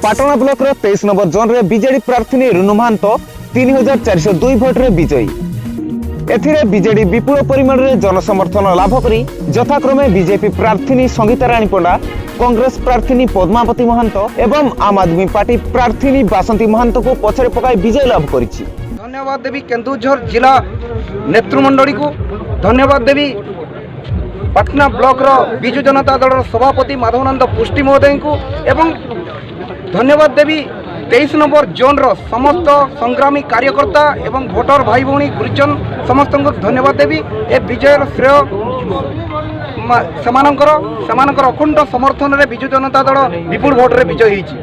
Patna block 23 number zone रे BJD प्रार्थी रुनु महांतो 3402 भोट रे विजयी। एथिरे बीजेडी विपुल परिमाण रे जनसमर्थन लाभ करी यथाक्रमे बीजेपी प्रार्थी संगीता राणी पंडा, कांग्रेस प्रार्थी पद्मावती महांतो एवं आम आदमी पार्टी प्रार्थी बासंती महांतो को पछरे पकाई विजय लाभ करिछि। धन्यवाद देवी केन्दुझर जिला नेतृमंडली को, धन्यवाद देवी पाटना ब्लॉक विजु जनता दल सभापति माधवानंद पुष्टि महोदय को एवं धन्यवाद देवी 23 नंबर जोन समस्त संग्रामी कार्यकर्ता एवं भोटर भाई भौणी गुरुजन समस्त को धन्यवाद देवी। ए विजयर श्रेय समानकर अखंड समर्थन रे विजु जनता दल विपुल भोट रे विजय होईछि।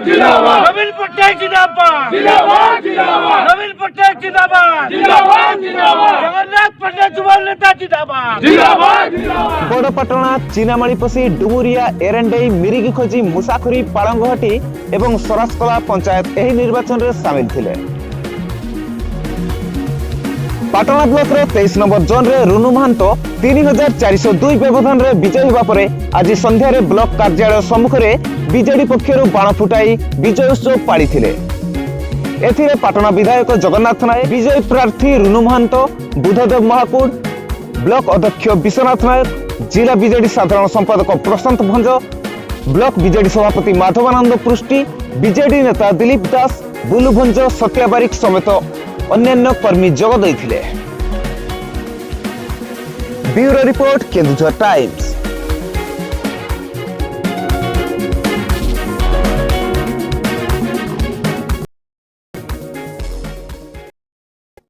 नवीन पट्टनायक जिंदाबाद, जिंदाबाद, जिंदाबाद। नवीन पट्टनायक जिंदाबाद, जिंदाबाद, जिंदाबाद। जगन्नाथ पट्टनायक जुवान नेता जिंदाबाद, जिंदाबाद, जिंदाबाद। बड़पाटना चीनामाड़ीपसी डुमुरिया एरेंडई मिरिगी खोजी मुसाखुरी पालंगहटी एवं सरासकला पंचायत एही निर्वाचन रे शामिल थिले। पाटना ब्लॉक 23 नंबर जोन रे रुनु महांतो 3402 व्यवधान रे विजयी होगा परे आज संध्या रे ब्लॉक कार्यालय सम्मुख रे बीजेडी पक्षर बाण फुटाई विजय उत्सव पाड़ी थिले। एथिरे पाटना विधायक जगन्नाथ नायक, विजयी प्रार्थी रुनु महांतो, बुद्धदेव महाकुड़, ब्लॉक अध्यक्ष विश्वनाथ नायक, जिला बीजेडी साधारण संपादक प्रशांत भंज, ब्लॉक बीजेडी सभापति माधवानंद पुष्टि, बीजेडी नेता दिलीप दास, बुलु भंज, सत्या बारिक समेत अन्यान्य कर्मी जोग दैथिले। Bureau report Kendujhar times.